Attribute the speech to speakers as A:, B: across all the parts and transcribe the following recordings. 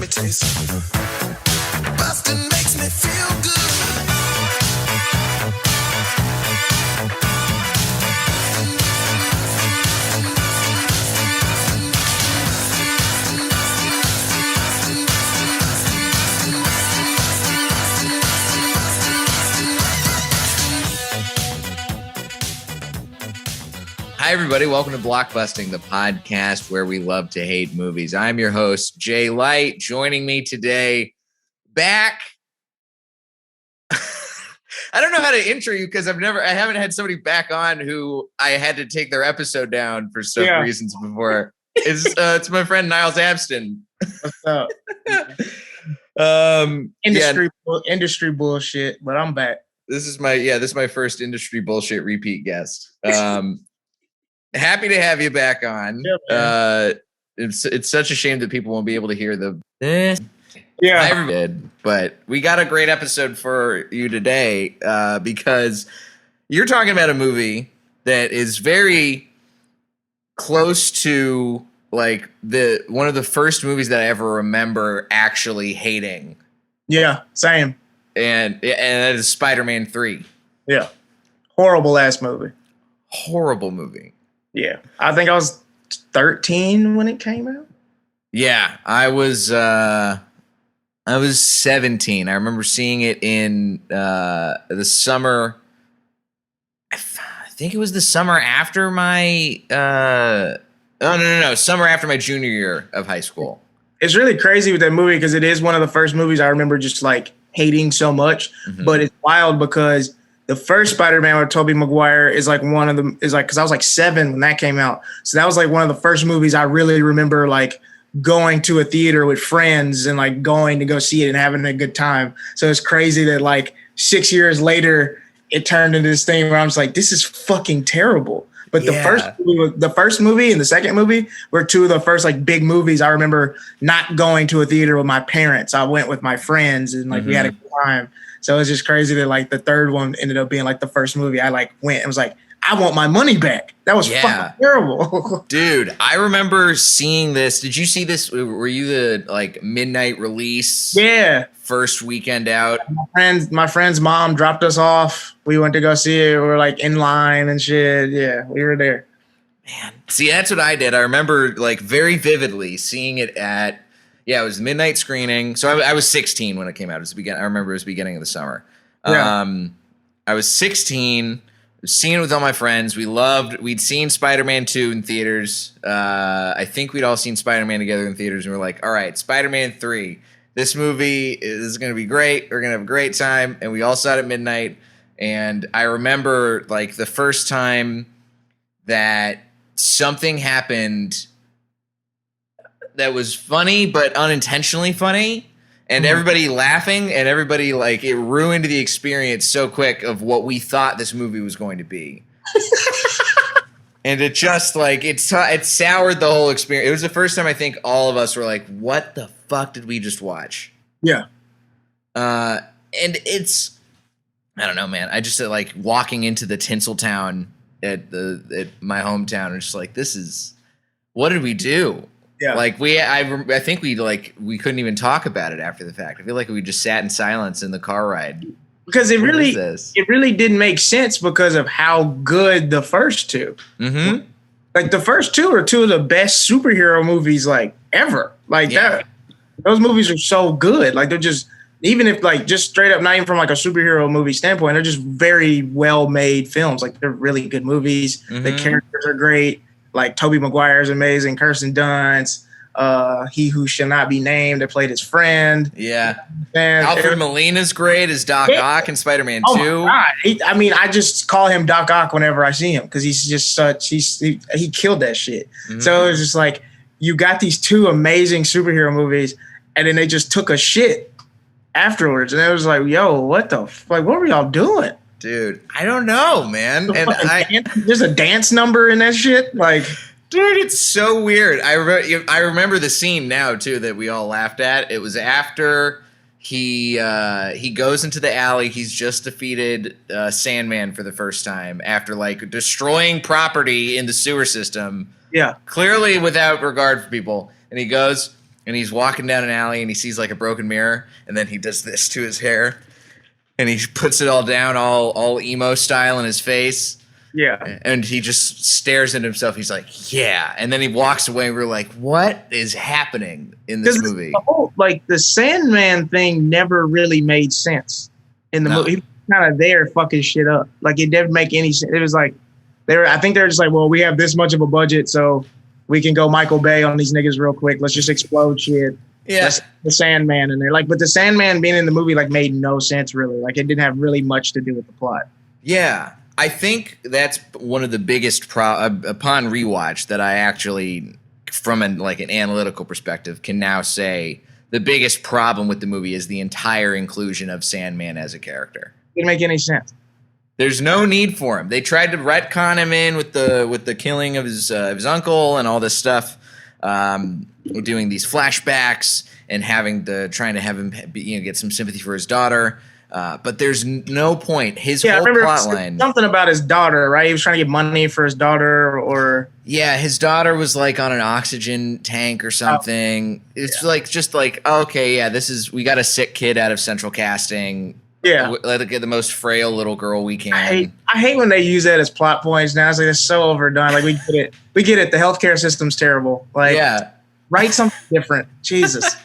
A: taste. Busting makes me feel good.
B: Hi, everybody. Welcome to Blockbusting, the podcast where we love to hate movies. I'm your host, Jay Light. Joining me today, back. I don't know how to intro you because I haven't had somebody back on who I had to take their episode down for some reasons before. It's my friend Niles Abston.
C: What's up? Industry bullshit, but I'm back.
B: This is my first industry bullshit repeat guest. Happy to have you back on. It's such a shame that people won't be able to hear the but we got a great episode for you today because you're talking about a movie that is very close to like one of the first movies that I ever remember actually hating.
C: Yeah, same.
B: And that is Spider-Man 3. Yeah.
C: Horrible ass movie.
B: Horrible movie.
C: Yeah. I think I was 13 when it came out.
B: Yeah, I was 17. I remember seeing it in the summer. I think it was the summer after my summer after my junior year of high school.
C: It's really crazy with that movie because it is one of the first movies I remember just like hating so much, but it's wild because the first Spider-Man with Tobey Maguire is like one of them is like, cause I was like 7 when that came out. So that was like one of the first movies I really remember like going to a theater with friends and like going to go see it and having a good time. So it's crazy that like 6 years later, it turned into this thing where I'm just like, this is fucking terrible. But the first movie and the second movie were two of the first like big movies I remember not going to a theater with my parents. I went with my friends and like we had a good time. So it's just crazy that like the third one ended up being like the first movie I like went and was like, I want my money back. That was fucking terrible.
B: Dude, I remember seeing this. Did you see this? Were you the like midnight release?
C: Yeah.
B: First weekend out.
C: My friend's mom dropped us off. We went to go see it. We were like in line and shit. Yeah, we were there.
B: Man. See, that's what I did. I remember like very vividly seeing it at, it was midnight screening. So I was 16 when it came out. It was I remember it was the beginning of the summer.
C: Yeah.
B: I was 16. Seeing it with all my friends. We'd seen Spider-Man 2 in theaters. I think we'd all seen Spider-Man together in theaters, and we're like, all right, Spider-Man 3. This movie is going to be great. We're going to have a great time. And we all saw it at midnight. And I remember like the first time that something happened that was funny, but unintentionally funny. And everybody laughing and everybody like it ruined the experience so quick of what we thought this movie was going to be. And it just like it soured the whole experience. It was the first time I think all of us were like, what the fuck did we just watch?
C: Yeah.
B: And it's, I don't know, man. I just like walking into the Tinseltown at my hometown and just like, what did we do?
C: Yeah.
B: Like I think we couldn't even talk about it after the fact. I feel like we just sat in silence in the car ride.
C: Because it really didn't make sense because of how good the first two. Mm-hmm. Like the first two are two of the best superhero movies like ever. Like that, those movies are so good. Like they're just, even if like just straight up, not even from like a superhero movie standpoint, they're just very well made films. Like they're really good movies. The characters are great. Like Tobey Maguire is amazing. Kirsten Dunst, he who shall not be named, that played his friend.
B: Yeah. And Alfred Molina's great as Doc Ock in Spider-Man 2.
C: I just call him Doc Ock whenever I see him because he's just he killed that shit. So it's just like you got these two amazing superhero movies and then they just took a shit afterwards. And it was like, yo, what what were y'all doing?
B: Dude, I don't know, man. And
C: there's a dance number in that shit. Like,
B: dude, it's so weird. I remember the scene now too that we all laughed at. It was after he goes into the alley. He's just defeated Sandman for the first time after like destroying property in the sewer system.
C: Yeah,
B: clearly without regard for people. And he goes and he's walking down an alley and he sees like a broken mirror, and then he does this to his hair, and he puts it all down, all emo style in his face.
C: Yeah.
B: And he just stares at himself. He's like, yeah. And then he walks away and we're like, what is happening in this movie?
C: The whole, like, the Sandman thing never really made sense in the movie. He was kind of there fucking shit up. Like, it didn't make any sense. It was like, I think they're just like, well, we have this much of a budget, so we can go Michael Bay on these niggas real quick. Let's just explode shit.
B: Yeah.
C: That's the Sandman in there. Like, but the Sandman being in the movie, like, made no sense really. Like, it didn't have really much to do with the plot.
B: Yeah. I think that's one of the biggest upon rewatch that I actually, from an analytical perspective, can now say the biggest problem with the movie is the entire inclusion of Sandman as a character.
C: Didn't make any sense.
B: There's no need for him. They tried to retcon him in with the killing of his uncle and all this stuff, doing these flashbacks and trying to have him get some sympathy for his daughter. But there's no point. His whole plot line.
C: Something about his daughter, right? He was trying to get money for his daughter, or
B: his daughter was like on an oxygen tank or something. It's we got a sick kid out of central casting.
C: Yeah,
B: let's get the most frail little girl we can.
C: I hate when they use that as plot points now. It's like it's so overdone. Like, we get it. We get it. The healthcare system's terrible. Like, write something different. Jesus.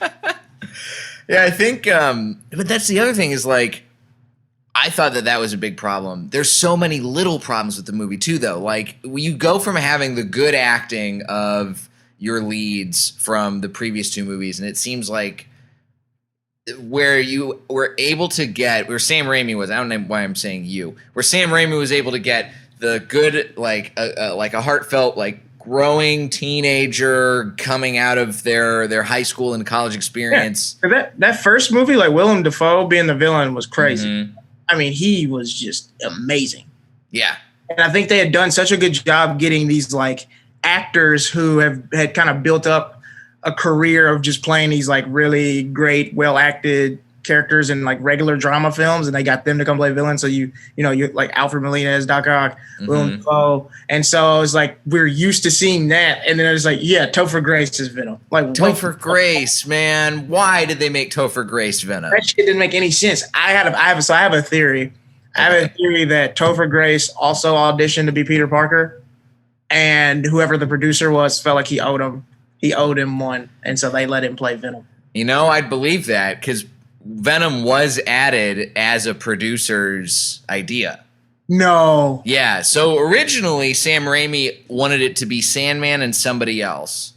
B: Yeah, I think, but that's the other thing is, like, I thought that was a big problem. There's so many little problems with the movie, too, though. Like, you go from having the good acting of your leads from the previous two movies, and it seems like where you were able to get, where Sam Raimi was, I don't know why I'm saying you, where Sam Raimi was able to get the good, like a heartfelt, like, growing teenager coming out of their high school and college experience.
C: Yeah. That first movie, like Willem Dafoe being the villain, was crazy. Mm-hmm. I mean, he was just amazing.
B: Yeah.
C: And I think they had done such a good job getting these like actors who had kind of built up a career of just playing these like really great, well acted characters in like regular drama films, and they got them to come play villains. So you like Alfred Molina as Doc Ock, Willem Dafoe, and so it's like we're used to seeing that, and then it's like, yeah, Topher Grace is Venom. Like
B: Topher Grace, man, why did they make Topher Grace Venom?
C: That shit didn't make any sense. I have a theory. I have a theory that Topher Grace also auditioned to be Peter Parker, and whoever the producer was felt like he owed him one, and so they let him play Venom.
B: I'd believe that because Venom was added as a producer's idea.
C: No.
B: Yeah. So originally, Sam Raimi wanted it to be Sandman and somebody else.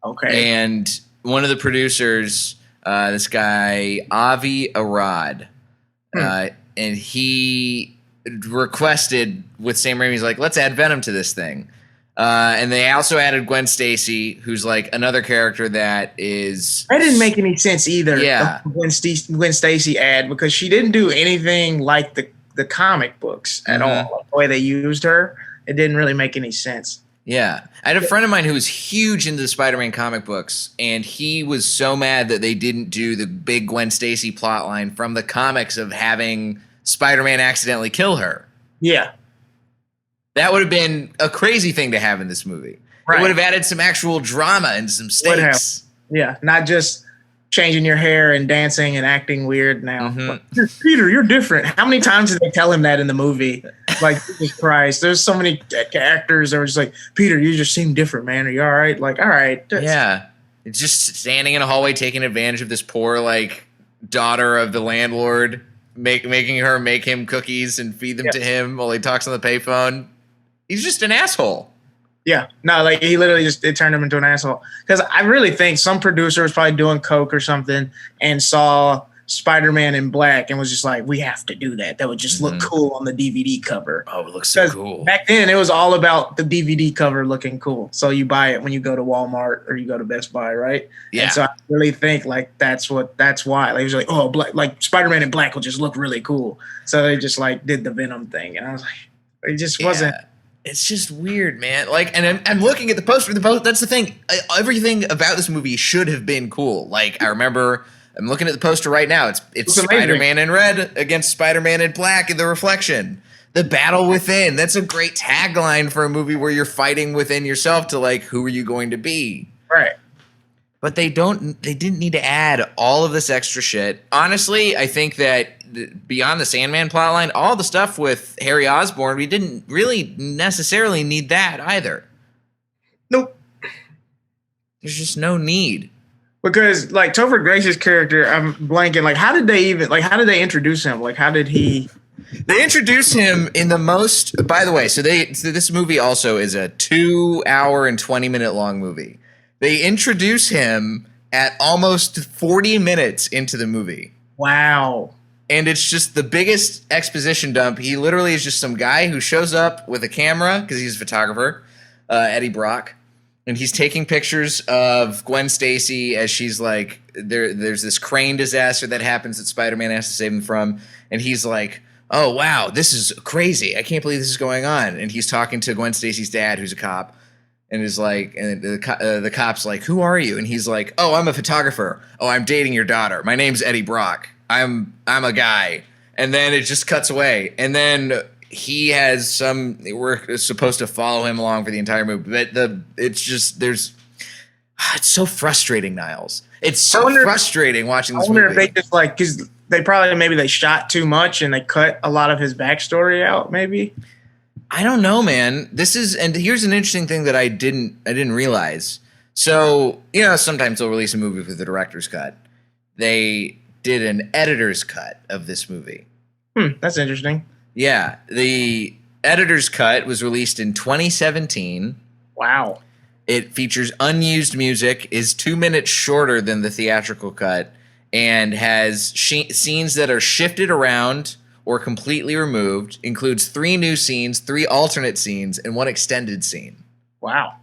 C: Okay.
B: And one of the producers, this guy, Avi Arad, and he requested with Sam Raimi, he's like, let's add Venom to this thing. And they also added Gwen Stacy, who's like another character that is.
C: That didn't make any sense either.
B: Yeah,
C: Gwen Stacy ad, because she didn't do anything like the comic books at all. Like the way they used her, it didn't really make any sense.
B: Yeah, I had a friend of mine who was huge into the Spider-Man comic books, and he was so mad that they didn't do the big Gwen Stacy plotline from the comics of having Spider-Man accidentally kill her.
C: Yeah.
B: That would have been a crazy thing to have in this movie. Right. It would have added some actual drama and some stakes.
C: Yeah, not just changing your hair and dancing and acting weird now. Peter, you're different. How many times did they tell him that in the movie? Like, Jesus Christ. There's so many actors that were just like, Peter, you just seem different, man. Are you all right? Like, all right.
B: Yeah. It's just standing in a hallway taking advantage of this poor, like, daughter of the landlord, making her make him cookies and feed them to him while he talks on the payphone. He's just an asshole. Yeah.
C: No, like he literally it turned him into an asshole. Because I really think some producer was probably doing coke or something and saw Spider-Man in black and was just like, we have to do that. That would just look cool on the DVD cover.
B: Oh, it looks so cool.
C: Back then, it was all about the DVD cover looking cool. So you buy it when you go to Walmart or you go to Best Buy, right?
B: Yeah.
C: And so I really think like that's why. Like, it was like, oh, black, like Spider-Man in black will just look really cool. So they just like did the Venom thing. And I was like, it just wasn't.
B: It's just weird, man. Like, and I'm looking at the poster. That's the thing. Everything about this movie should have been cool. Like, I remember, I'm looking at the poster right now. It's Spider-Man in red against Spider-Man in black in the reflection. The battle within. That's a great tagline for a movie where you're fighting within yourself to, like, who are you going to be?
C: Right.
B: but they didn't need to add all of this extra shit. Honestly, I think that beyond the Sandman plotline, all the stuff with Harry Osborn, we didn't really necessarily need that either.
C: Nope.
B: There's just no need.
C: Because like Topher Grace's character, I'm blanking. Like, how did they introduce him? Like, how did he?
B: They introduce him in the most. By the way, so this movie also is a 2 hour and 20-minute long movie. They introduce him at almost 40 minutes into the movie.
C: Wow.
B: And it's just the biggest exposition dump. He literally is just some guy who shows up with a camera because he's a photographer, Eddie Brock. And he's taking pictures of Gwen Stacy as she's like, there's this crane disaster that happens that Spider-Man has to save him from. And he's like, oh, wow, this is crazy. I can't believe this is going on. And he's talking to Gwen Stacy's dad, who's a cop. And is like, and the cop's like, who are you? And he's like, oh, I'm a photographer. Oh, I'm dating your daughter. My name's Eddie Brock. I'm a guy. And then it just cuts away. And then he has we're supposed to follow him along for the entire movie, but it's so frustrating, Niles. It's so frustrating watching this movie. I wonder
C: if they just like, because they shot too much and they cut a lot of his backstory out, maybe.
B: I don't know, man. And here's an interesting thing that I didn't realize. So, sometimes they'll release a movie with the director's cut. They did an editor's cut of this movie.
C: That's interesting.
B: Yeah, the editor's cut was released in 2017.
C: Wow.
B: It features unused music, is 2 minutes shorter than the theatrical cut, and has scenes that are shifted around or completely removed, includes 3 new scenes, 3 alternate scenes, and 1 extended scene.
C: Wow.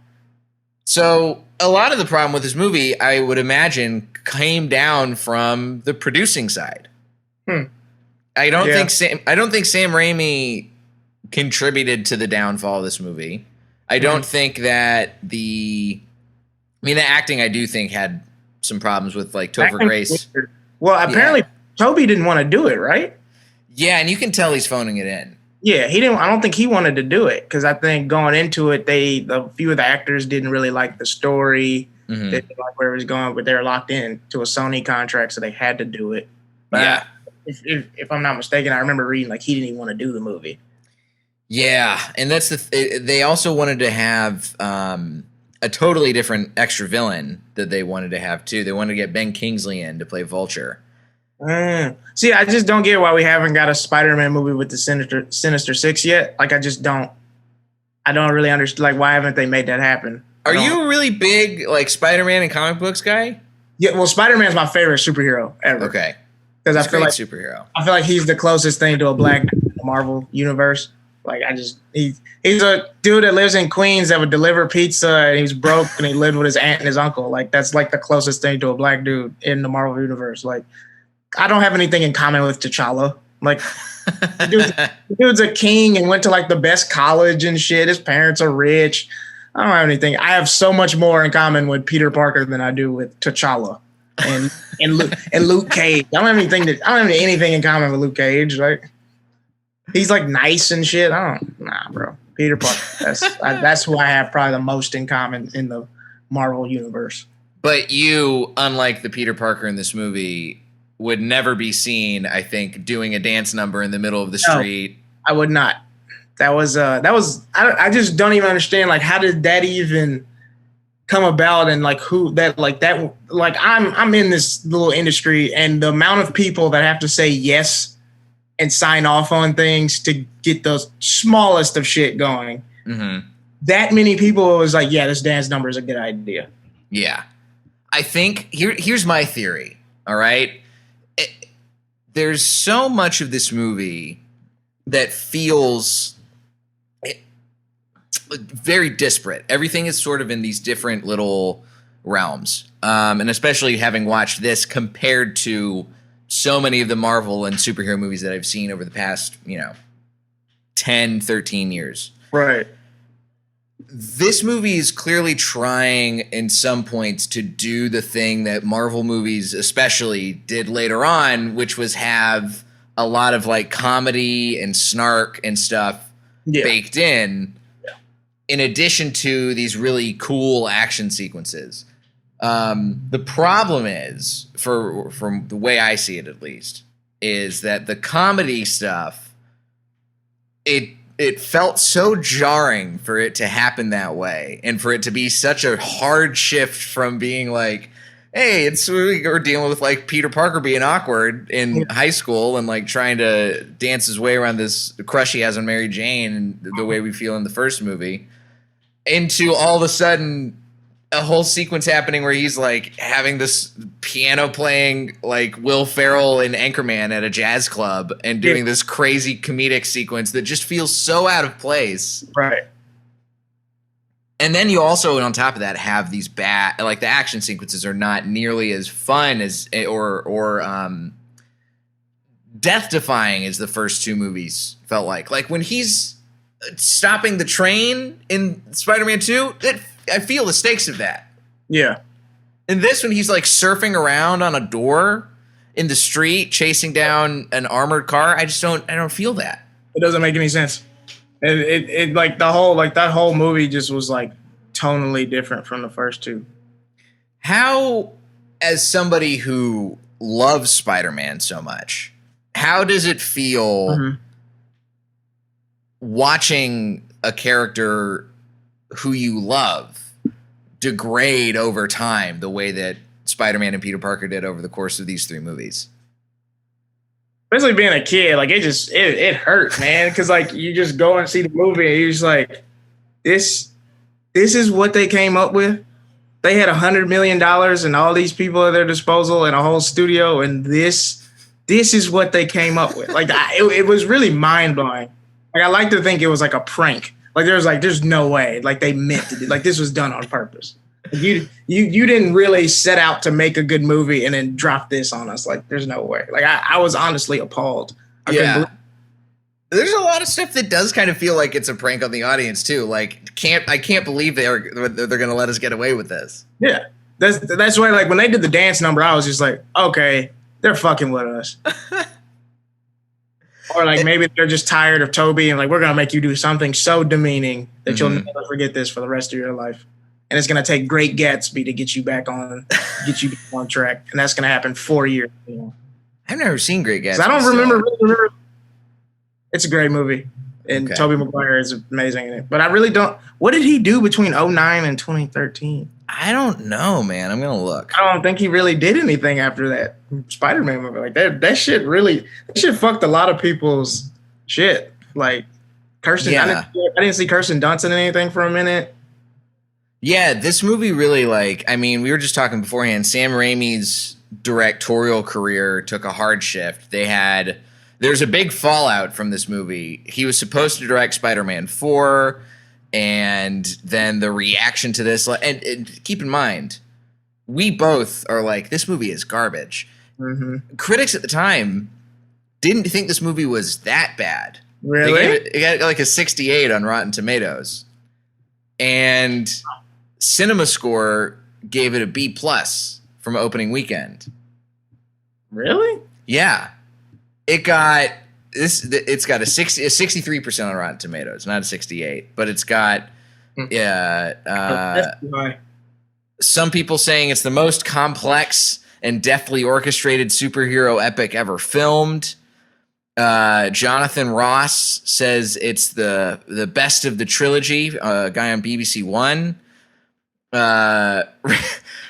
B: So a lot of the problem with this movie, I would imagine, came down from the producing side. I don't think Sam Raimi contributed to the downfall of this movie. I don't think that the acting I do think had some problems with like Topher Grace.
C: Well, apparently Toby didn't want to do it, right?
B: Yeah, and you can tell he's phoning it in.
C: Yeah, he didn't. I don't think he wanted to do it because I think going into it, a few of the actors didn't really like the story. They didn't like where it was going, but they were locked in to a Sony contract, so they had to do it. But if I'm not mistaken, I remember reading like he didn't even want to do the movie.
B: Yeah, and that's they also wanted to have a totally different extra villain that they wanted to have too. They wanted to get Ben Kingsley in to play Vulture.
C: See, I just don't get why we haven't got a Spider-Man movie with the Sinister Six yet. Like, I don't really understand. Like, why haven't they made that happen?
B: Are you a really big like Spider-Man and comic books guy?
C: Yeah, well, Spider-Man's my favorite superhero ever.
B: Okay,
C: because I feel like
B: superhero.
C: I feel like he's the closest thing to a black dude in the Marvel universe. Like, he's a dude that lives in Queens that would deliver pizza, and he's broke, and he lived with his aunt and his uncle. Like, that's like the closest thing to a black dude in the Marvel universe. Like, I don't have anything in common with T'Challa. Like, the dude's a king and went to like the best college and shit. His parents are rich. I don't have anything. I have so much more in common with Peter Parker than I do with T'Challa and Luke Cage. I don't have anything in common with Luke Cage. Like, he's like nice and shit. Nah, bro. Peter Parker. That's who I have probably the most in common in the Marvel universe.
B: But you, unlike the Peter Parker in this movie, would never be seen, I think, doing a dance number in the middle of the street.
C: I would not. That was I just don't even understand, like, how did that even come about, and like I'm in this little industry, and the amount of people that have to say yes and sign off on things to get the smallest of shit going. That many people was like, yeah, this dance number is a good idea.
B: Yeah. I think here's my theory. All right. There's so much of this movie that feels very disparate. Everything is sort of in these different little realms. And especially having watched this compared to so many of the Marvel and superhero movies that I've seen over the past, 10, 13 years.
C: Right.
B: This movie is clearly trying in some points to do the thing that Marvel movies especially did later on, which was have a lot of like comedy and snark and stuff baked in addition to these really cool action sequences. The problem is, from the way I see it at least, is that the comedy stuff, it felt so jarring for it to happen that way, and for it to be such a hard shift from being like, hey, we're dealing with like Peter Parker being awkward in high school and like trying to dance his way around this crush he has on Mary Jane, and the way we feel in the first movie, into all of a sudden a whole sequence happening where he's like having this piano playing like Will Ferrell in Anchorman at a jazz club and doing this crazy comedic sequence that just feels so out of place.
C: Right.
B: And then you also, on top of that, have these bad, like the action sequences are not nearly as fun as or death defying as the first two movies felt like. Like when he's stopping the train in Spider-Man 2, I feel the stakes of that.
C: Yeah.
B: In this, when he's like surfing around on a door in the street, chasing down an armored car, I don't feel that.
C: It doesn't make any sense. It like that whole movie just was like tonally different from the first two.
B: How, as somebody who loves Spider-Man so much, how does it feel watching a character who you love degrade over time the way that Spider-Man and Peter Parker did over the course of these three movies?
C: Especially being a kid, like it hurt, man. Because like you just go and see the movie and you're just like, this is what they came up with. They had $100 million and all these people at their disposal and a whole studio, and this is what they came up with. Like it was really mind blowing. Like I like to think it was like a prank. Like there's no way. Like they meant to do. Like this was done on purpose. You didn't really set out to make a good movie and then drop this on us. Like there's no way. Like I was honestly appalled.
B: Yeah. There's a lot of stuff that does kind of feel like it's a prank on the audience too. Like I can't believe they're going to let us get away with this.
C: Yeah. That's why like when they did the dance number, I was just like, okay, they're fucking with us. Or like maybe they're just tired of Toby and like we're gonna make you do something so demeaning that you'll never forget this for the rest of your life. And it's gonna take Great Gatsby to get you back on track. And that's gonna happen 4 years. You know?
B: I've never seen Great Gatsby.
C: I don't remember. It's a great movie. And Tobey Maguire is amazing in it. But I really don't. What did he do between 2009 and 2013?
B: I don't know, man. I'm gonna look.
C: I don't think he really did anything after that Spider-Man movie. Like that shit fucked a lot of people's shit. Like Kirsten, I didn't see Kirsten Dunst in anything for a minute.
B: Yeah, this movie really we were just talking beforehand. Sam Raimi's directorial career took a hard shift. There's a big fallout from this movie. He was supposed to direct Spider-Man 4. And then the reaction to this, and keep in mind, we both are like, this movie is garbage. Mm-hmm. Critics at the time didn't think this movie was that bad.
C: Really?
B: It got like a 68 on Rotten Tomatoes. And CinemaScore gave it a B+ from opening weekend.
C: Really?
B: Yeah. It's got a 63% on Rotten Tomatoes, not a 68, but it's got some people saying it's the most complex and deftly orchestrated superhero epic ever filmed. Jonathan Ross says it's the best of the trilogy. A guy on BBC One.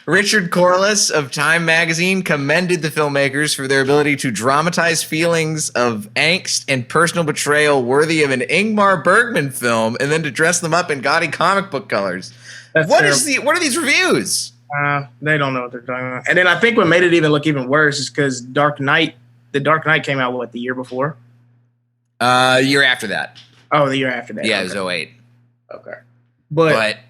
B: Richard Corliss of Time magazine commended the filmmakers for their ability to dramatize feelings of angst and personal betrayal worthy of an Ingmar Bergman film, and then to dress them up in gaudy comic book colors. What are these reviews?
C: They don't know what they're talking about. And then I think what made it even look even worse is because The Dark Knight came out the year before?
B: Year after that.
C: Oh, the year after that.
B: Yeah, okay. It was 08.
C: Okay. But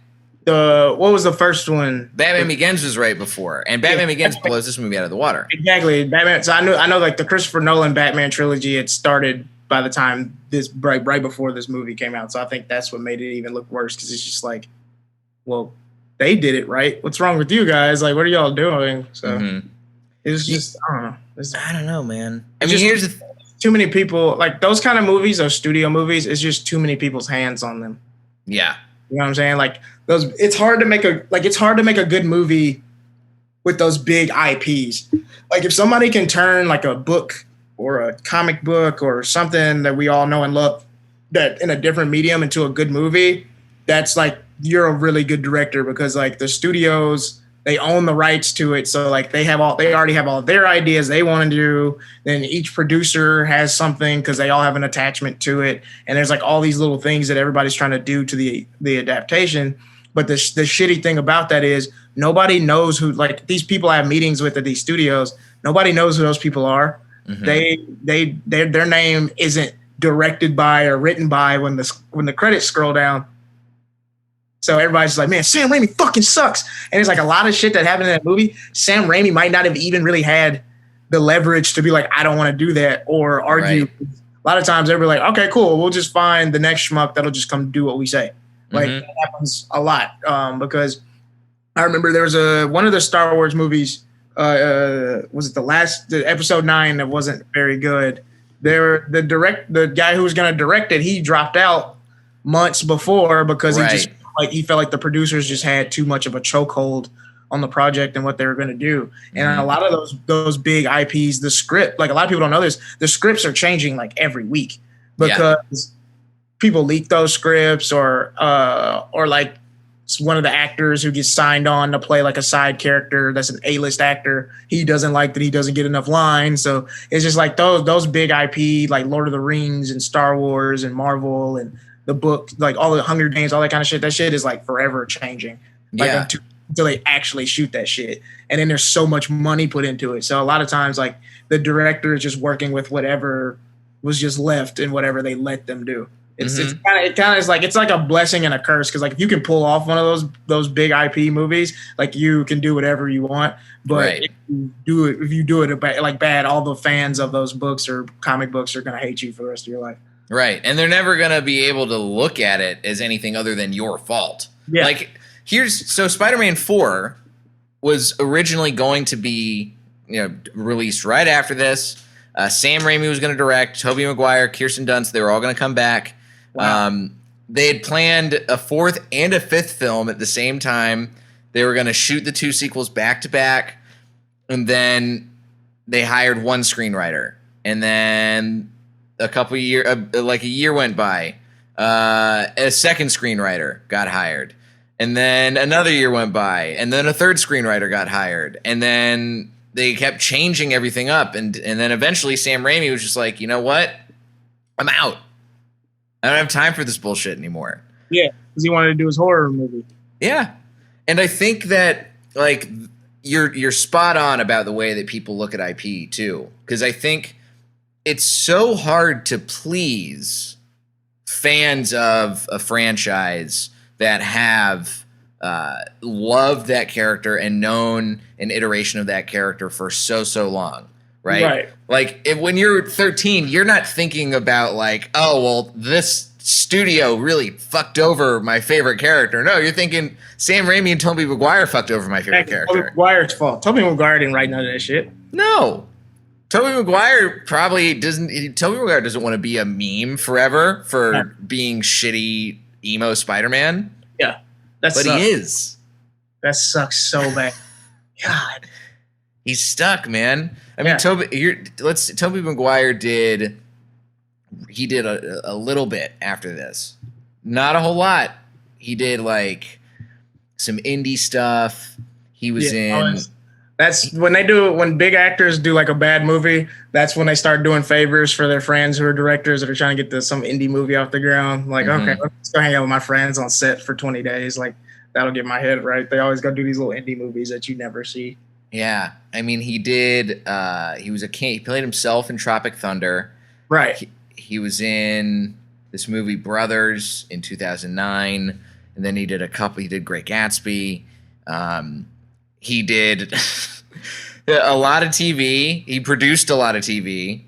C: what was the first one?
B: Batman Begins was right before, and Batman Begins blows this movie out of the water.
C: Exactly, Batman. So I know, like the Christopher Nolan Batman trilogy had started by the time this right before this movie came out. So I think that's what made it even look worse because it's just like, well, they did it right. What's wrong with you guys? Like, what are y'all doing? So it's just I don't know.
B: I don't know, man.
C: Here's too many people like those kind of movies, those studio movies. It's just too many people's hands on them.
B: Yeah.
C: You know what I'm saying? Like it's hard to make a good movie with those big IPs. Like if somebody can turn like a book or a comic book or something that we all know and love that in a different medium into a good movie, that's like you're a really good director because like the studios, they own the rights to it. So like they already have all their ideas they want to do. Then each producer has something because they all have an attachment to it. And there's like all these little things that everybody's trying to do to the adaptation. But the shitty thing about that is nobody knows who, like these people I have meetings with at these studios. Nobody knows who those people are. Their name isn't directed by or written by when the credits scroll down. So everybody's just like, man, Sam Raimi fucking sucks. And there's like a lot of shit that happened in that movie. Sam Raimi might not have even really had the leverage to be like, I don't want to do that or argue. Right. A lot of times they'll be like, okay, cool. We'll just find the next schmuck that'll just come do what we say. Like that happens a lot because I remember there was one of the Star Wars movies. Was it the episode 9 that wasn't very good? The guy who was going to direct it, he dropped out months before because he felt like the producers just had too much of a chokehold on the project and what they were going to do. And a lot of those big IPs, the script, like a lot of people don't know this, the scripts are changing like every week because people leak those scripts or like one of the actors who gets signed on to play like a side character that's an A-list actor, he doesn't like that he doesn't get enough lines. So it's just like those big IP like Lord of the Rings and Star Wars and Marvel and the book, like all the Hunger Games, all that kind of shit. That shit is like forever changing. Like until they actually shoot that shit. And then there's so much money put into it. So a lot of times like the director is just working with whatever was just left and whatever they let them do. It's kind of is like it's like a blessing and a curse because like if you can pull off one of those big IP movies, like you can do whatever you want. But if you do it bad, all the fans of those books or comic books are gonna hate you for the rest of your life.
B: Right, and they're never gonna be able to look at it as anything other than your fault. Yeah. Like so Spider-Man 4 was originally going to be released right after this. Sam Raimi was going to direct, Tobey Maguire, Kirsten Dunst. They were all going to come back. Wow. They had planned a 4th and a 5th film at the same time. They were going to shoot the 2 sequels back to back, and then they hired one screenwriter. And then a year went by. A second screenwriter got hired. And then another year went by, and then a third screenwriter got hired. And then they kept changing everything up. And then eventually Sam Raimi was just like, you know what? I'm out. I don't have time for this bullshit anymore.
C: Yeah, because he wanted to do his horror movie.
B: Yeah. And I think that, like, you're spot on about the way that people look at IP, too. Because I think it's so hard to please fans of a franchise that have loved that character and known an iteration of that character for so long, right? Like when you're 13, you're not thinking about like, oh, well, this studio really fucked over my favorite character. No, you're thinking Sam Raimi and Tobey Maguire fucked over my favorite character.
C: Tobey Maguire's fault. Tobey Maguire didn't write none of that shit.
B: No. Tobey Maguire probably doesn't. Tobey Maguire doesn't want to be a meme forever for being shitty emo Spider-Man.
C: Yeah,
B: but he is.
C: That sucks so bad. God,
B: he's stuck, man. I mean, Tobey Maguire did. He did a little bit after this, not a whole lot. He did like some indie stuff. He was in.
C: That's when big actors do like a bad movie. That's when they start doing favors for their friends who are directors that are trying to get some indie movie off the ground. Like, okay, let's go hang out with my friends on set for 20 days. Like, that'll get my head right. They always go do these little indie movies that you never see.
B: Yeah, I mean, he did. He was a king. He played himself in Tropic Thunder.
C: Right.
B: He was in this movie Brothers in 2009, and then he did He did Great Gatsby. He did a lot of TV. He produced a lot of TV.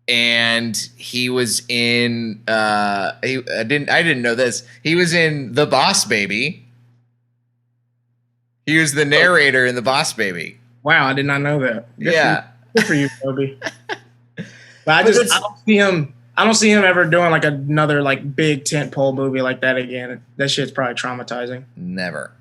B: And he was in I didn't know this. He was in The Boss Baby. He was the narrator in The Boss Baby.
C: Wow, I did not know that. Good for you, Toby. But I don't see him ever doing like another like big tentpole movie like that again. That shit's probably traumatizing.
B: Never.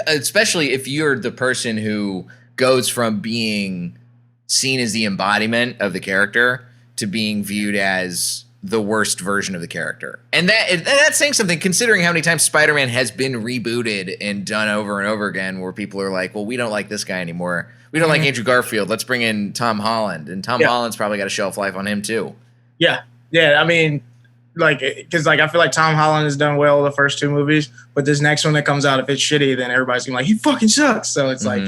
B: especially if you're the person who goes from being seen as the embodiment of the character to being viewed as the worst version of the character. And that's saying something, considering how many times Spider-Man has been rebooted and done over and over again, where people are like, well, we don't like this guy anymore. We don't like Andrew Garfield. Let's bring in Tom Holland. And Tom Holland's probably got a shelf life on him too.
C: Yeah. I mean, like, because like I feel like Tom Holland has done well the first two movies, but this next one that comes out, if it's shitty, then everybody's gonna be like, he fucking sucks. So it's like,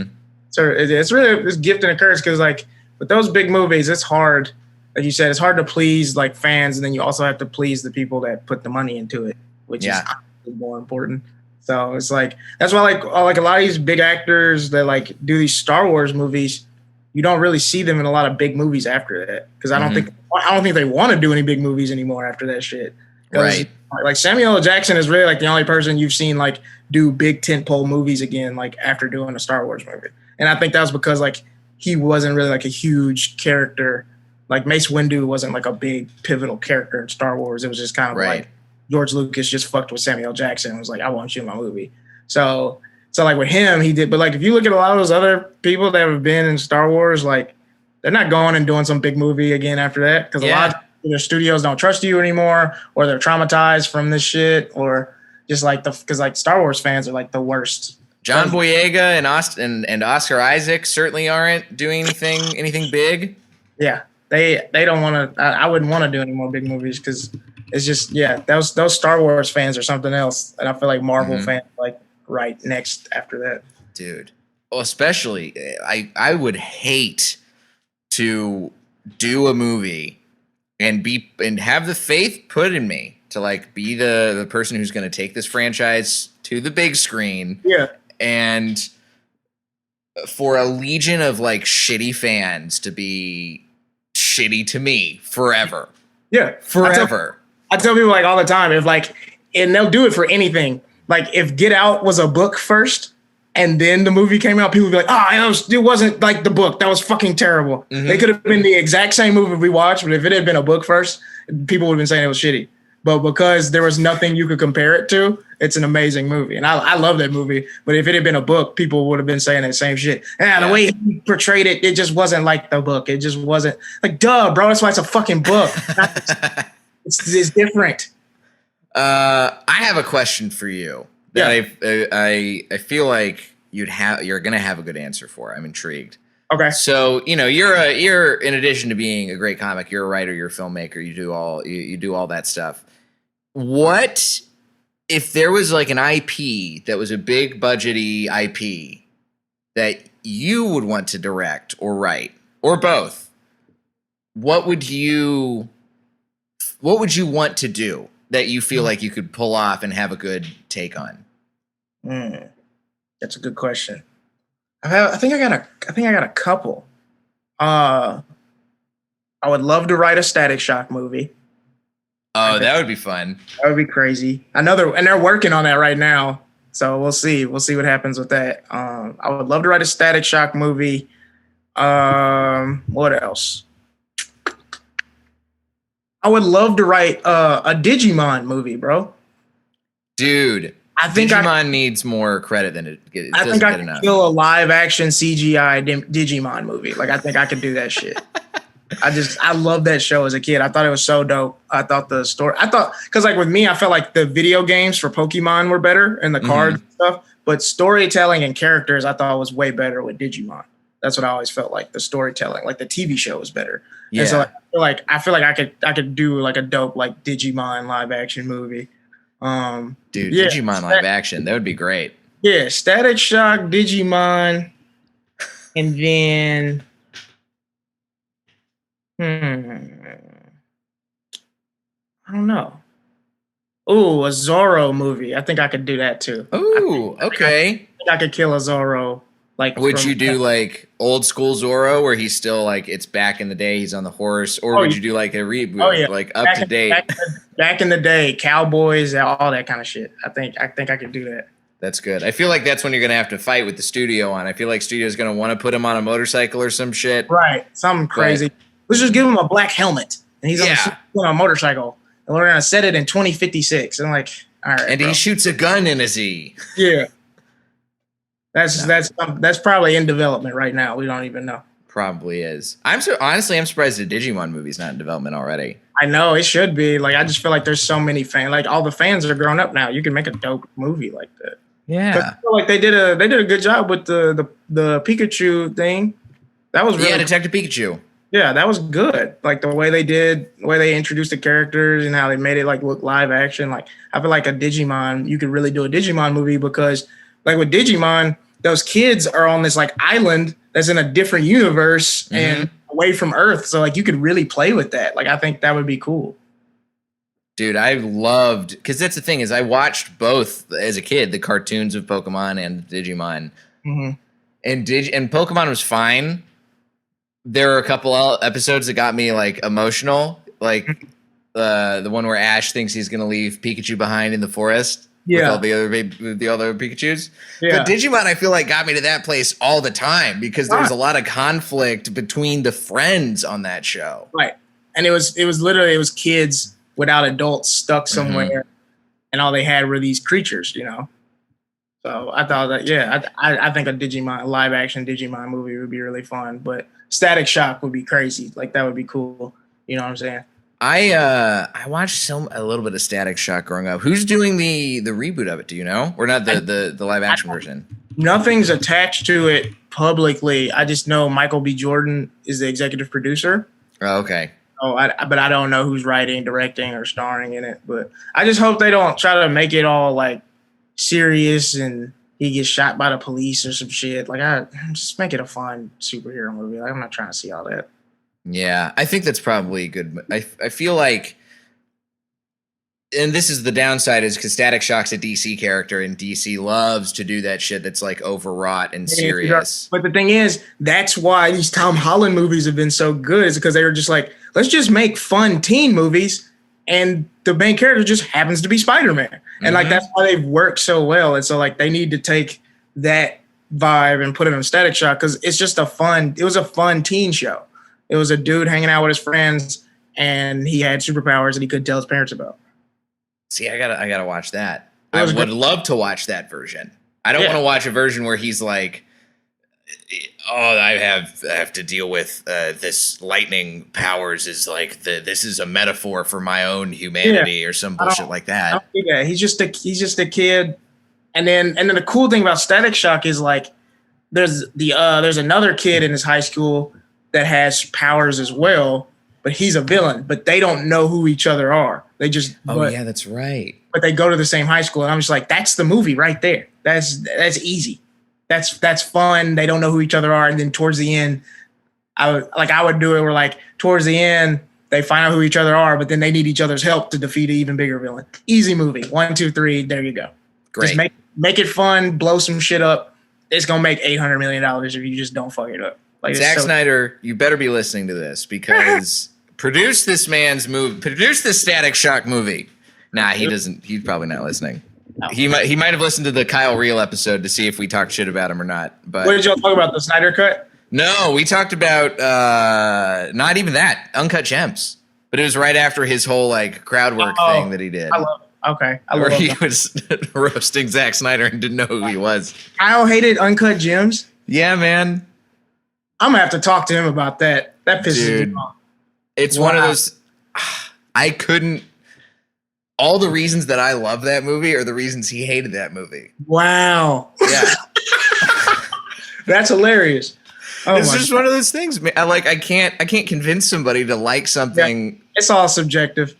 C: so it's really this gift and a curse, because like with those big movies, it's hard. Like you said, it's hard to please like fans, and then you also have to please the people that put the money into it, which is more important. So it's like that's why like a lot of these big actors that like do these Star Wars movies, you don't really see them in a lot of big movies after that, because I don't think they want to do any big movies anymore after that shit.
B: Right.
C: Like Samuel L. Jackson is really like the only person you've seen like do big tentpole movies again, like after doing a Star Wars movie. And I think that was because like he wasn't really like a huge character. Like Mace Windu wasn't like a big pivotal character in Star Wars. It was just kind of like George Lucas just fucked with Samuel L. Jackson and was like, I want you in my movie. So like with him, he did. But like if you look at a lot of those other people that have been in Star Wars, like they're not going and doing some big movie again after that, because a lot of their studios don't trust you anymore, or they're traumatized from this shit, or just like because like Star Wars fans are like the worst.
B: John Boyega and Oscar Isaac certainly aren't doing anything big.
C: Yeah. They don't want to. I wouldn't want to do any more big movies, because it's just those Star Wars fans are something else, and I feel like Marvel fans like right next after that.
B: Dude, well, especially I would hate to do a movie and have the faith put in me to like be the person who's going to take this franchise to the big screen.
C: Yeah, and
B: for a legion of like shitty fans to be shitty to me forever.
C: Yeah.
B: Forever.
C: I tell people like all the time, if like, and they'll do it for anything. Like if Get Out was a book first and then the movie came out, people would be like, it wasn't like the book. That was fucking terrible. It could have been the exact same movie we watched, but if it had been a book first, people would have been saying it was shitty. But because there was nothing you could compare it to, it's an amazing movie. And I love that movie. But if it had been a book, people would have been saying that same shit. The way he portrayed it, it just wasn't like the book. It just wasn't like, duh, bro. That's why it's a fucking book. It's different.
B: I have a question for you that I feel like you're gonna have a good answer for. I'm intrigued.
C: Okay.
B: So, you're in addition to being a great comic, you're a writer, you're a filmmaker, you do all that stuff. What if there was like an IP that was a big budgety IP that you would want to direct or write, or both? What would you want to do that you feel like you could pull off and have a good take on?
C: That's a good question. I think I got a couple. I would love to write a Static Shock movie.
B: Oh, that would be fun.
C: That would be crazy. And they're working on that right now. So we'll see. We'll see what happens with that. I would love to write a Static Shock movie. What else? I would love to write a Digimon movie, bro.
B: Dude, I think Digimon needs more credit than it gets.
C: I think I could kill a live action CGI Digimon movie. Like I think I could do that shit. I loved that show as a kid. I thought it was so dope. I thought the story. Because like with me, I felt like the video games for Pokemon were better and the cards and stuff. But storytelling and characters, I thought was way better with Digimon. That's what I always felt like. The storytelling, like the TV show, was better. Yeah. And so I feel like I could do like a dope like Digimon live action movie.
B: Dude, Digimon live action, that would be great.
C: Yeah, Static Shock, Digimon, and then I don't know. Ooh, a Zorro movie. I think I could do that too.
B: Ooh, okay.
C: I think I could kill a Zorro. Like,
B: would you do like old school Zorro where he's still like it's back in the day, he's on the horse, or would you do like a reboot, like up to date?
C: Back in the day, cowboys, all that kind of shit. I think I could do that.
B: That's good. I feel like that's when you're gonna have to fight with the studio on. I feel like studio's gonna want to put him on a motorcycle or some shit.
C: Right, something crazy. Let's just give him a black helmet and he's on a motorcycle, and we're gonna set it in 2056. And like, all right,
B: and he shoots a gun in a Z.
C: Yeah. That's probably in development right now. We don't even know.
B: Probably is. I'm surprised the Digimon movie's not in development already.
C: I know it should be. Like, I just feel like there's so many fans. Like, all the fans are grown up now. You can make a dope movie like that. 'Cause I feel like they did a good job with the Pikachu thing. That was really
B: Detective Pikachu.
C: Yeah, that was good. Like the way they introduced the characters and how they made it like look live action. Like, I feel like you could really do a Digimon movie because like with Digimon, those kids are on this like island that's in a different universe and away from Earth. So like you could really play with that. Like I think that would be cool.
B: Dude, I loved, because that's the thing is I watched both as a kid, the cartoons of Pokemon and Digimon.
C: Mm-hmm.
B: And Pokemon was fine. There are a couple episodes that got me like emotional, like the one where Ash thinks he's gonna leave Pikachu behind in the forest with all the other Pikachus.
C: Yeah.
B: But Digimon, I feel like got me to that place all the time because there was a lot of conflict between the friends on that show.
C: Right, and it was literally kids without adults stuck somewhere, and all they had were these creatures, you know. So I thought that I think a live action Digimon movie would be really fun, but Static Shock would be crazy. Like that would be cool. You know what I'm saying?
B: I watched a little bit of Static Shock growing up. Who's doing the reboot of it? Do you know? Or not the live action version?
C: Nothing's attached to it publicly. I just know Michael B. Jordan is the executive producer.
B: Oh, okay.
C: But I don't know who's writing, directing, or starring in it. But I just hope they don't try to make it all like serious and he gets shot by the police or some shit. Like, I just make it a fun superhero movie. Like, I'm not trying to see all that.
B: Yeah, I think that's probably good. I feel like, and this is the downside, is because Static Shock's a DC character, and DC loves to do that shit that's like overwrought and serious.
C: But the thing is, that's why these Tom Holland movies have been so good, is because they were just like, let's just make fun teen movies, and the main character just happens to be Spider-Man. And like that's why they've worked so well. And so like they need to take that vibe and put it in Static Shock because it's just it was a fun teen show. It was a dude hanging out with his friends and he had superpowers that he couldn't tell his parents about.
B: See, I gotta watch that. I would love to watch that version. I don't want to watch a version where he's like, oh, I have to deal with this lightning powers is like this is a metaphor for my own humanity or some bullshit like that.
C: Yeah, he's just a kid. And then the cool thing about Static Shock is like there's another kid in his high school that has powers as well, but he's a villain. But they don't know who each other are. They just
B: yeah, that's right.
C: But they go to the same high school, and I'm just like, that's the movie right there. That's easy. That's fun. They don't know who each other are, and then towards the end, I would do it where like towards the end they find out who each other are, but then they need each other's help to defeat an even bigger villain. Easy movie. 1, 2, 3. There you go.
B: Great.
C: Just make it fun. Blow some shit up. It's gonna make $800 million if you just don't fuck it up. Like
B: Zack Snyder, you better be listening to this because produce this Static Shock movie. Nah, he doesn't. He's probably not listening. No. He might have listened to the Kyle Reel episode to see if we talked shit about him or not. But
C: what did y'all talk about? The Snyder Cut?
B: No, we talked about not even that. Uncut Gems. But it was right after his whole like crowd work thing that he did.
C: I love it. Okay.
B: Where he was roasting Zack Snyder and didn't know who he was.
C: Kyle hated Uncut Gems.
B: Yeah, man.
C: I'm gonna have to talk to him about that. That pisses me off.
B: It's one of those. I couldn't. All the reasons that I love that movie are the reasons he hated that movie.
C: Wow.
B: Yeah.
C: That's hilarious.
B: Oh, it's just one of those things. I can't convince somebody to like something.
C: Yeah, it's all subjective.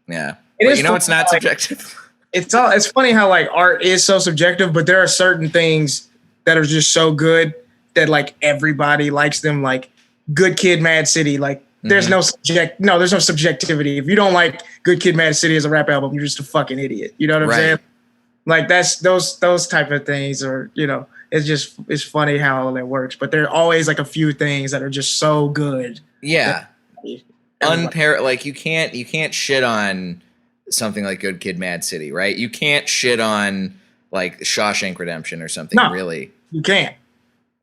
B: Yeah. It's not subjective.
C: It's funny how like art is so subjective, but there are certain things that are just so good that like everybody likes them. Like Good Kid, Mad City. Like there's no subjectivity. If you don't like Good Kid, Mad City as a rap album, you're just a fucking idiot. You know what I'm saying? Like that's those type of things, or it's funny how that works. But there are always like a few things that are just so good.
B: Yeah. Like you can't shit on something like Good Kid, Mad City, right? You can't shit on like Shawshank Redemption or something. No, really.
C: You can't.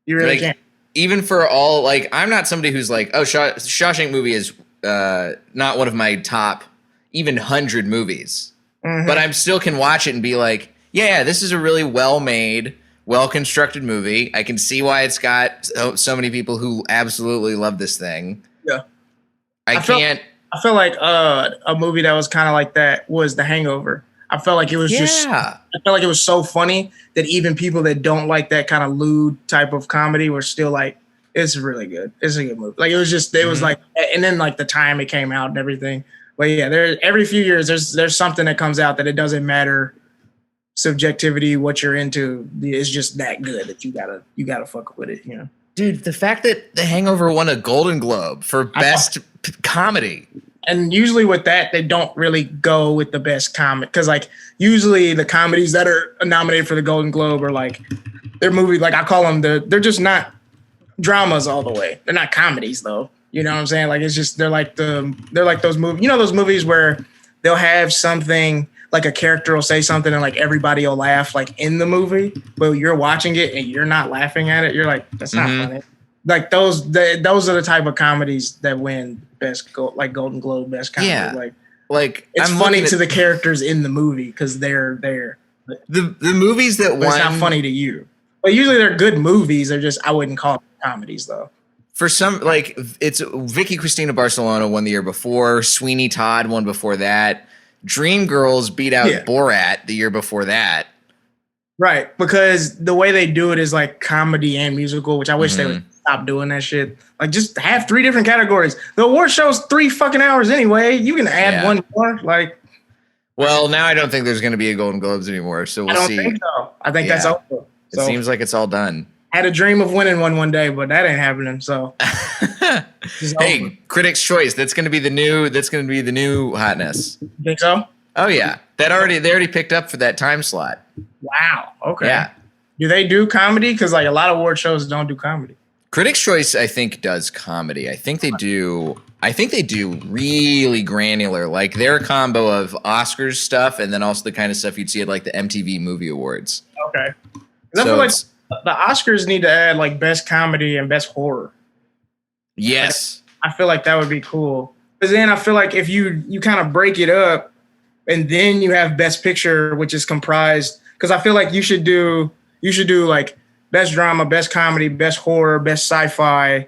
C: You really can't.
B: Even for all, like, I'm not somebody who's like, oh, Shawshank movie is not one of my top even 100 movies. But I still can watch it and be like, yeah, this is a really well-made, well constructed movie. I can see why it's got so many people who absolutely love this thing.
C: Yeah.
B: I
C: feel like a movie that was kind of like that was The Hangover. I felt like it was I felt like it was so funny that even people that don't like that kind of lewd type of comedy were still like, it's really good. It's a good movie. Like it was like, and then like the time it came out and everything. But yeah, every few years there's something that comes out that it doesn't matter subjectivity, what you're into, it's just that good that you gotta fuck with it, you know.
B: Dude, the fact that The Hangover won a Golden Globe for best comedy. And
C: usually with that, they don't really go with the best comedy because like usually the comedies that are nominated for the Golden Globe are like they're movie, like I call them they're just not dramas all the way. They're not comedies though. You know what I'm saying? Like it's just they're like those movies. You know those movies where they'll have something like a character will say something and like everybody will laugh like in the movie, but you're watching it and you're not laughing at it. You're like, that's not funny. Like those are the type of comedies that win Golden Globe best comedy.
B: Yeah.
C: Like it's funny to the characters in the movie because they're there.
B: The movies that won,
C: it's not funny to you. But usually they're good movies. They're just I wouldn't call them comedies though.
B: For some, like it's Vicky Cristina Barcelona won the year before. Sweeney Todd won before that. Dreamgirls beat out Borat the year before that.
C: Right, because the way they do it is like comedy and musical, which I wish they would stop doing that shit. Like just have 3 different categories. The award show's 3 fucking hours anyway. You can add one more. Like,
B: well, now I don't think there's going to be a Golden Globes anymore. So we'll see.
C: I don't think so. I think that's over.
B: It seems like it's all done.
C: I had a dream of winning one day, but that ain't happening. So,
B: hey, Critics' Choice. That's going to be the new hotness.
C: You think so?
B: Oh yeah, they already picked up for that time slot.
C: Wow. Okay.
B: Yeah.
C: Do they do comedy? Because like a lot of award shows don't do comedy.
B: Critics' Choice, I think, does comedy. I think they do really granular, like their combo of Oscars stuff and then also the kind of stuff you'd see at like the MTV Movie Awards.
C: Okay. So I feel like the Oscars need to add like best comedy and best horror.
B: Yes.
C: I feel like that would be cool. Because then I feel like if you kind of break it up and then you have best picture, which is comprised, because I feel like you should do like best drama, best comedy, best horror, best sci-fi,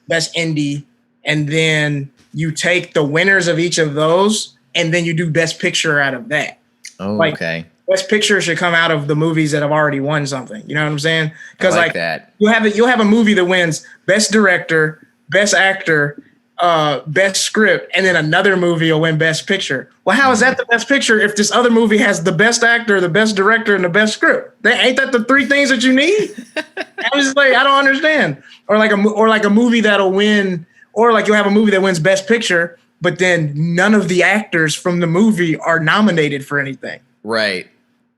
C: best indie, and then you take the winners of each of those and then you do best picture out of that.
B: Oh,
C: like,
B: okay.
C: Best picture should come out of the movies that have already won something. You know what I'm saying? Because
B: like that.
C: You'll have a movie that wins best director, best actor, best script, and then another movie will win best picture. Well, how is that the best picture if this other movie has the best actor, the best director, and the best script? Ain't that the 3 things that you need? I was like, I don't understand. Or like a movie that'll win, or like you'll have a movie that wins best picture, but then none of the actors from the movie are nominated for anything.
B: Right.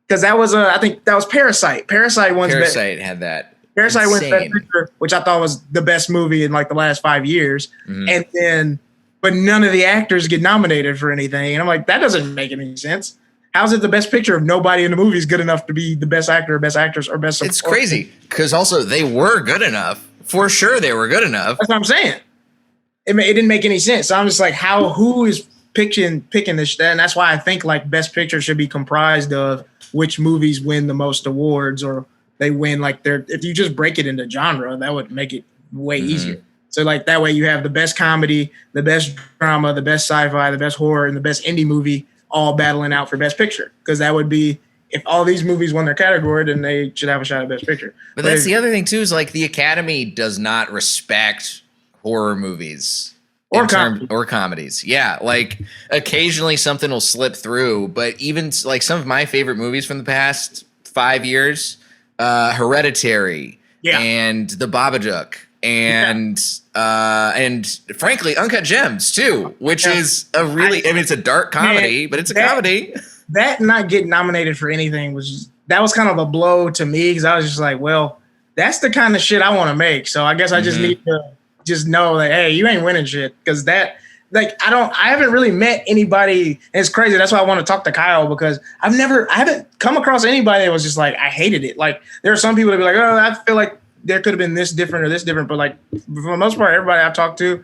C: Because that was I think that was Parasite. Parasite wins.
B: Parasite had that.
C: Parasite wins Best Picture, which I thought was the best movie in like the last 5 years, but none of the actors get nominated for anything, and I'm like, that doesn't make any sense. How's it the best picture if nobody in the movie is good enough to be the best actor, or best actress, or best?
B: It's crazy because also they were good enough. For sure, they were good enough.
C: That's what I'm saying. It didn't make any sense. So I'm just like, who is picking this shit? And that's why I think like best picture should be comprised of which movies win the most awards, or they win like if you just break it into genre, that would make it way easier. So like that way you have the best comedy, the best drama, the best sci-fi, the best horror, and the best indie movie all battling out for best picture. Because that would be, if all these movies won their category, then they should have a shot at best picture.
B: But that's the other thing too, is like the Academy does not respect horror movies. Or comedies. Yeah, like occasionally something will slip through, but even like some of my favorite movies from the past 5 years, Hereditary and The Babadook and frankly Uncut Gems too, which is a really, it's a dark comedy, but it's a comedy.
C: That not getting nominated for anything was kind of a blow to me, because I was just like, well, that's the kind of shit I want to make. So I guess I just need to just know that, hey, you ain't winning shit, because that, like, I haven't really met anybody. And it's crazy. That's why I want to talk to Kyle, because I haven't come across anybody that was just like, I hated it. Like, there are some people that be like, oh, I feel like there could have been this different or this different. But like, for the most part, everybody I've talked to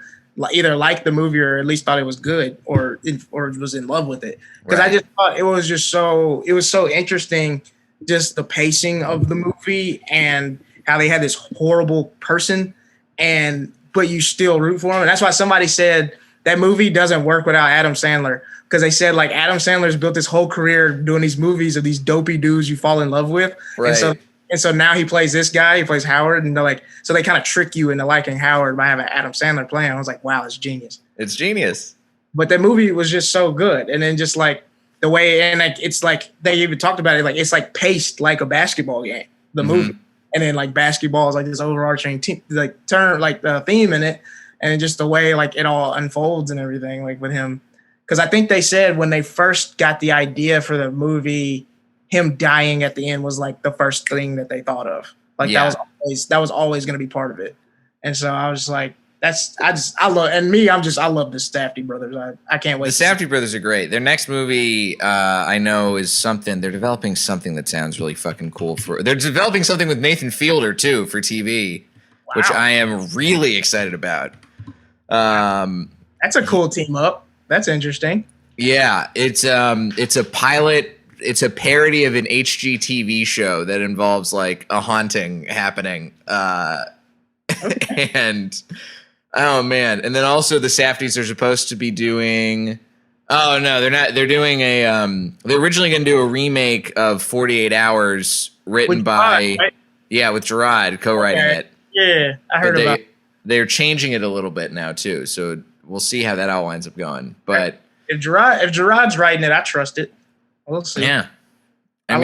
C: either liked the movie or at least thought it was good, or was in love with it. Because I just thought it was so interesting just the pacing of the movie and how they had this horrible person, but you still root for him. And that's why somebody said that movie doesn't work without Adam Sandler, because they said like Adam Sandler's built his whole career doing these movies of these dopey dudes you fall in love with,
B: Right.
C: And so now he plays this guy, he plays Howard, and they're like, so they kind of trick you into liking Howard by having Adam Sandler playing. I was like, wow, it's genius.
B: It's genius.
C: But that movie was just so good. And then just like the way, and like, it's like, they even talked about it, like, it's like paced like a basketball game, the movie. And then like basketball is like this overarching theme in it. And just the way like it all unfolds and everything, like with him. Because I think they said when they first got the idea for the movie, him dying at the end was like the first thing that they thought of. Like that was always going to be part of it. And so I was like, I love the Safdie brothers. I can't wait.
B: The Safdie brothers are great. Their next movie, I know, is something. They're developing something that sounds really fucking cool. They're developing something with Nathan Fielder too for TV, which I am really excited about.
C: That's a cool team up. That's interesting.
B: Yeah, it's a pilot. It's a parody of an HGTV show that involves like a haunting happening. And oh man, and then also the Safdies are supposed to be doing. Oh no, they're not. They're doing a. They're originally going to do a remake of 48 Hours, written
C: With
B: by
C: Gerard, right?
B: with Gerard co-writing it.
C: Yeah, I heard about it.
B: They're changing it a little bit now too, so we'll see how that all winds up going. But
C: if Gerard's writing it, I trust it. We'll see.
B: Yeah, I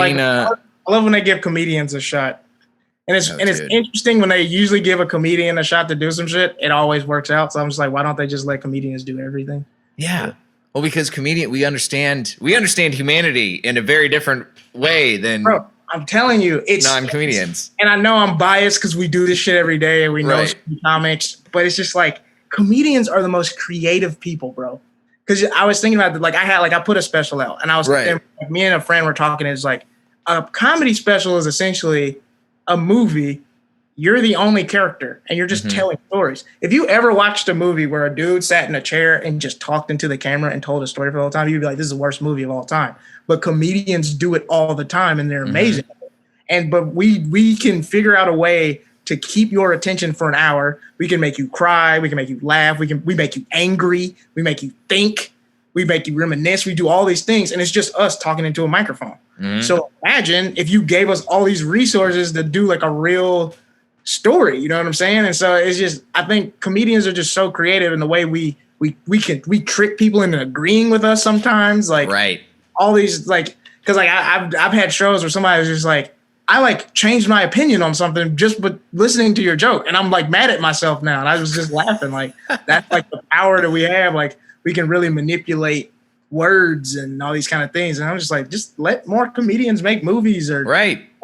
C: love when they give comedians a shot, and it's interesting when they usually give a comedian a shot to do some shit. It always works out. So I'm just like, why don't they just let comedians do everything?
B: Yeah. Well, because we understand humanity in a very different way than
C: I'm telling you, it's
B: non-comedians.
C: And I know I'm biased because we do this shit every day and we know comics, but it's just like comedians are the most creative people, bro. Because I was thinking about I put a special out, and I was me and a friend were talking. It's like a comedy special is essentially a movie. You're the only character, and you're just telling stories. If you ever watched a movie where a dude sat in a chair and just talked into the camera and told a story for the whole time, you'd be like, "This is the worst movie of all time." But comedians do it all the time, and they're amazing. But we can figure out a way to keep your attention for an hour. We can make you cry. We can make you laugh. We make you angry. We make you think. We make you reminisce. We do all these things, and it's just us talking into a microphone. So imagine if you gave us all these resources to do like a real story. You know what I'm saying? And so it's just, I think comedians are just so creative in the way we trick people into agreeing with us sometimes. Like all these because I've had shows where somebody was just like, I changed my opinion on something just but listening to your joke, and I'm like mad at myself now, and I was just laughing. Like that's like the power that we have. Like we can really manipulate words and all these kind of things, and I'm just like, just let more comedians make movies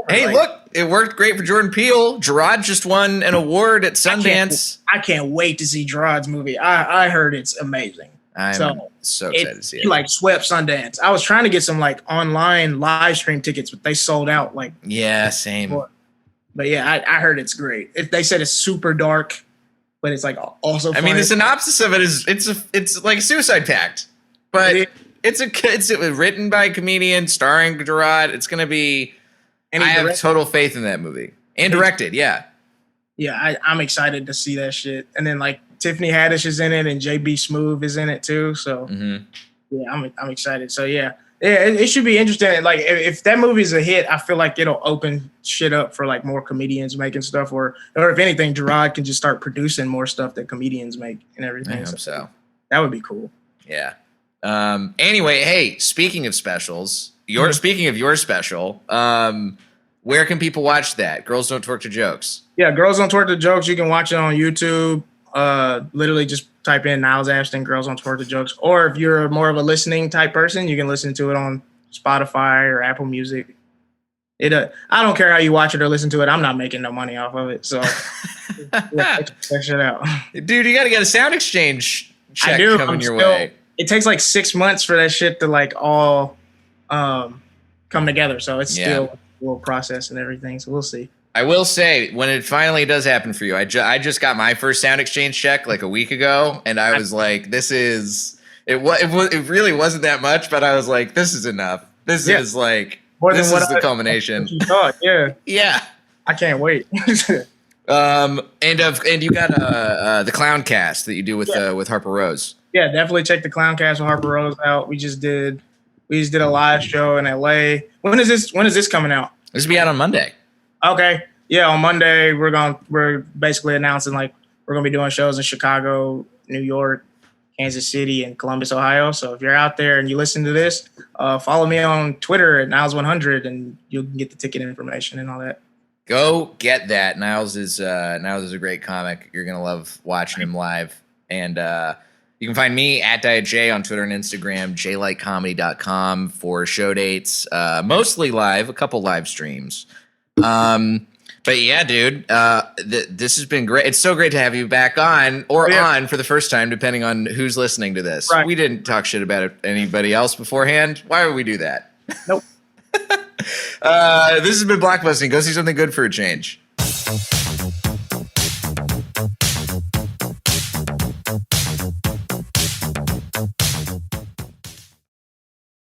B: Hey, look, it worked great for Jordan Peele. Gerard just won an award at Sundance.
C: I can't wait to see Gerard's movie. I heard it's amazing.
B: I'm so excited to see it.
C: He swept Sundance. I was trying to get some online live stream tickets, but they sold out.
B: Yeah, same.
C: Before. But yeah, I heard it's great. They said it's super dark, but it's also funny.
B: I mean, the synopsis of it is it's like Suicide Pact, but it's written by a comedian starring Gerard. It's gonna be. I have total faith in that movie. And directed, yeah.
C: Yeah, I'm excited to see that shit. And then Tiffany Haddish is in it, and JB Smoove is in it too. So yeah, I'm excited. So yeah, it should be interesting. If that movie is a hit, I feel like it'll open shit up for more comedians making stuff, or if anything, Gerard can just start producing more stuff that comedians make and everything.
B: I hope so.
C: That would be cool.
B: Yeah. Anyway, hey, speaking of specials, speaking of your special, where can people watch that? Girls Don't Twerk to Jokes.
C: Yeah, Girls Don't Twerk to Jokes. You can watch it on YouTube. Literally just type in Niles Abston, Girls Don't Twerk to Jokes. Or if you're more of a listening type person, you can listen to it on Spotify or Apple Music. I don't care how you watch it or listen to it. I'm not making no money off of it. So check it out.
B: Dude, you got to get a sound exchange check coming your way.
C: It takes 6 months for that shit to all come together. So it's still a little process and everything. So we'll see.
B: I will say, when it finally does happen for you, I just got my first sound exchange check a week ago, and I was like, this is it really wasn't that much, but I was like, this is enough. This is
C: Well, More
B: this
C: than what
B: is the culmination.
C: you thought. Yeah,
B: Yeah.
C: I can't wait.
B: And you got the Clown Cast that you do with Harper Rose.
C: Yeah, definitely check the Clown Cast with Harper Rose out. We just did a live show in LA. When is this coming out?
B: This will be out on Monday.
C: Okay. Yeah, on Monday we're basically announcing like we're gonna be doing shows in Chicago, New York, Kansas City, and Columbus, Ohio. So if you're out there and you listen to this, follow me on Twitter at Niles100 and you'll get the ticket information and all that.
B: Go get that. Niles is a great comic. You're gonna love watching him live. And you can find me at Diet J on Twitter and Instagram, jlightcomedy.com for show dates, mostly live, a couple live streams. But yeah, dude, this has been great. It's so great to have you back on on for the first time, depending on who's listening to this. Right. We didn't talk shit about anybody else beforehand. Why would we do that?
C: Nope.
B: This has been Blockbusting. Go see something good for a change.